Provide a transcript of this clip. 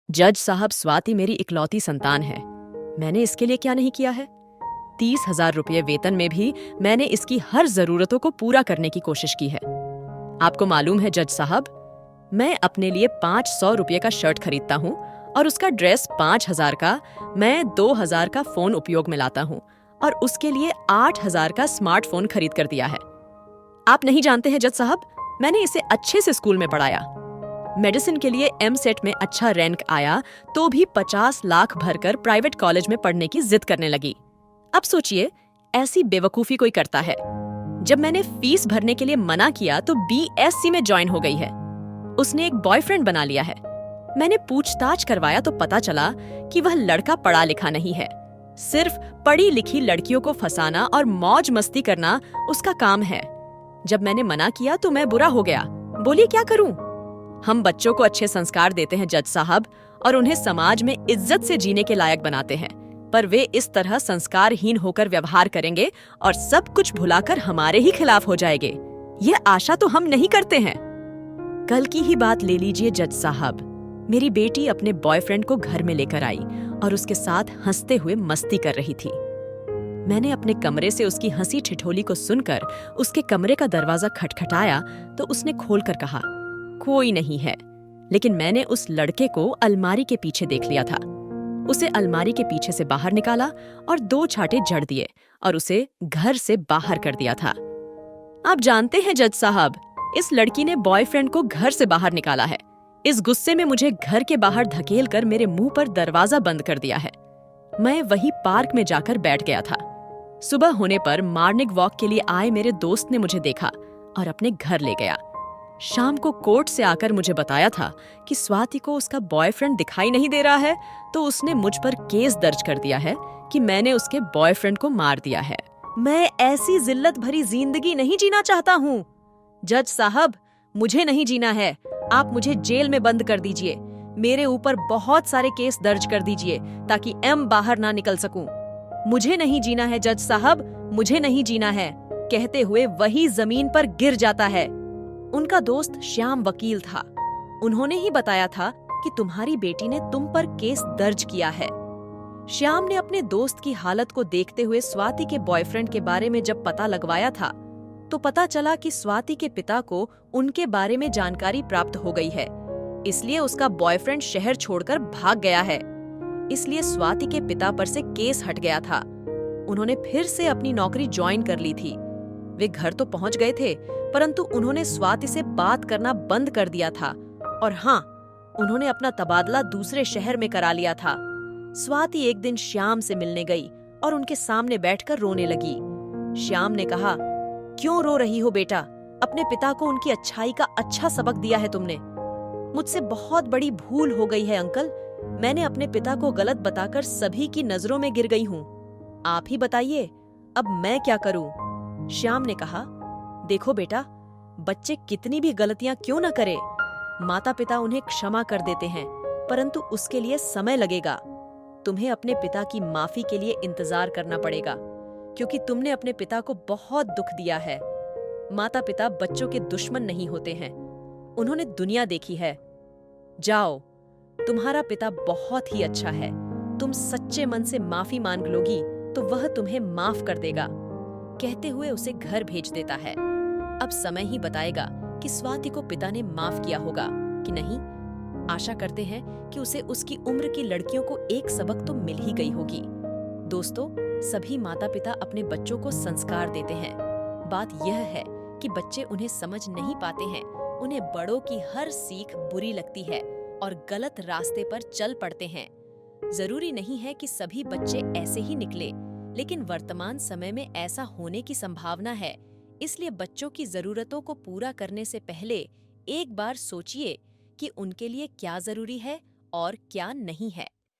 जज साहब, स्वाति मेरी इकलौती संतान है। मैंने इसके लिए क्या नहीं किया है? 30,000 रुपये वेतन में भी मैंने इसकी हर जरूरतों को पूरा करने की कोशिश की है। आपको मालूम है जज साहब, मैं अपने लिए 500 रुपये का शर्ट खरीदता हूँ और उसका ड्रेस 5,000 का, मैं 2,000 का फोन उपयोग में लाता हूँ और उसके लिए 8,000 का स्मार्टफोन खरीद कर दिया है। आप नहीं जानते हैं जज साहब, मैंने इसे अच्छे से स्कूल में पढ़ाया। मेडिसिन के लिए एमसेट में अच्छा रैंक आया तो भी 50 लाख भरकर प्राइवेट कॉलेज में पढ़ने की जिद करने लगी। अब सोचिए, ऐसी बेवकूफी कोई करता है। जब मैंने फीस भरने के लिए मना किया तो बीएससी में ज्वाइन हो गई है। उसने एक बॉयफ्रेंड बना लिया है। मैंने पूछताछ करवाया तो पता चला कि वह लड़का पढ़ा लिखा नहीं है, सिर्फ पढ़ी लिखी लड़कियों को फंसाना और मौज मस्ती करना उसका काम है। जब मैंने मना किया तो मैं बुरा हो गया। बोलिए क्या करूं? हम बच्चों को अच्छे संस्कार देते हैं जज साहब, और उन्हें समाज में इज्जत से जीने के लायक बनाते हैं, पर वे इस तरह संस्कारहीन होकर व्यवहार करेंगे और सब कुछ भुलाकर हमारे ही खिलाफ हो जाएंगे। यह आशा तो हम नहीं करते हैं। कल की ही बात ले लीजिए जज साहब। मेरी बेटी अपने बॉयफ्रेंड को घर में लेकर आई और उसके साथ हंसते हुए मस्ती कर रही थी। मैंने अपने कमरे से उसकी हंसी ठिठोली को सुनकर उसके कमरे का दरवाजा खटखटाया तो उसने खोलकर कहा, कोई नहीं है। लेकिन मैंने उस लड़के को अलमारी के पीछे देख लिया था। उसे अलमारी के पीछे से बाहर निकाला और 2 छाटे जड़ दिए और उसे घर से बाहर कर दिया था। आप जानते हैं जज साहब, इस लड़की ने बॉयफ्रेंड को घर से बाहर निकाला है। इस गुस्से में मुझे घर के बाहर धकेल कर मेरे मुंह पर दरवाजा बंद कर दिया है। मैं वही पार्क में जाकर बैठ गया था। सुबह होने पर मॉर्निंग वॉक के लिए आए मेरे दोस्त ने मुझे देखा और अपने घर ले गया। शाम को कोर्ट से आकर मुझे बताया था कि स्वाति को उसका बॉयफ्रेंड दिखाई नहीं दे रहा है, तो उसने मुझ पर केस दर्ज कर दिया है कि मैंने उसके बॉयफ्रेंड को मार दिया है। मैं ऐसी जिल्लत भरी जिंदगी नहीं जीना चाहता हूँ। जज साहब, मुझे नहीं जीना है। आप मुझे जेल में बंद कर दीजिए। मेरे ऊपर बहुत सारे केस दर्ज कर दीजिए ताकि एम बाहर ना निकल सकूं। मुझे नहीं जीना है जज साहब, मुझे नहीं जीना है, कहते हुए वही जमीन पर गिर जाता है। उनका दोस्त श्याम वकील था। उन्होंने ही बताया था कि तुम्हारी बेटी ने तुम पर केस दर्ज किया है। श्याम ने अपने दोस्त की हालत को देखते हुए स्वाति के बॉयफ्रेंड के बारे में जब पता लगवाया था तो पता चला कि स्वाति के पिता को उनके बारे में जानकारी प्राप्त हो गई है, इसलिए उसका बॉयफ्रेंड शहर छोड़कर भाग गया है। इसलिए स्वाति के पिता पर से केस हट गया था। उन्होंने फिर से अपनी नौकरी ज्वाइन कर ली थी। वे घर तो पहुंच गए थे, परंतु उन्होंने स्वाति से बात करना बंद कर दिया था। और हाँ, उन्होंने अपना तबादला दूसरे शहर में करा लिया था। स्वाति एक दिन श्याम से मिलने गई और उनके सामने बैठकर रोने लगी। श्याम ने कहा, क्यों रो रही हो बेटा? अपने पिता को उनकी अच्छाई का अच्छा सबक दिया है तुमने। मुझसे बहुत बड़ी भूल हो गई है अंकल। मैंने अपने पिता को गलत बताकर सभी की नजरों में गिर गई हूँ। आप ही बताइए, अब मैं क्या करूँ? श्याम ने कहा, देखो बेटा, बच्चे कितनी भी गलतियां क्यों न करे, माता पिता उन्हें क्षमा कर देते हैं, परंतु उसके लिए समय लगेगा। तुम्हें अपने पिता की माफी के लिए इंतजार करना पड़ेगा, क्योंकि तुमने अपने पिता को बहुत दुख दिया है। माता पिता बच्चों के दुश्मन नहीं होते हैं, उन्होंने दुनिया देखी है। जाओ, तुम्हारा पिता बहुत ही अच्छा है। तुम सच्चे मन से माफी मांग लोगी तो वह तुम्हें माफ कर देगा, कहते हुए उसे घर भेज देता है। अब समय ही बताएगा कि स्वाति को पिता ने माफ किया होगा कि नहीं। आशा करते हैं कि उसे उसकी उम्र की लड़कियों को एक सबक तो मिल ही गई होगी। दोस्तों, सभी माता पिता अपने बच्चों को संस्कार देते हैं। बात यह है कि बच्चे उन्हें समझ नहीं पाते हैं। उन्हें बड़ों की हर सीख बुरी लगती है और गलत रास्ते पर चल पड़ते हैं। जरूरी नहीं है कि सभी बच्चे ऐसे ही निकले, लेकिन वर्तमान समय में ऐसा होने की संभावना है। इसलिए बच्चों की जरूरतों को पूरा करने से पहले एक बार सोचिए कि उनके लिए क्या जरूरी है और क्या नहीं है।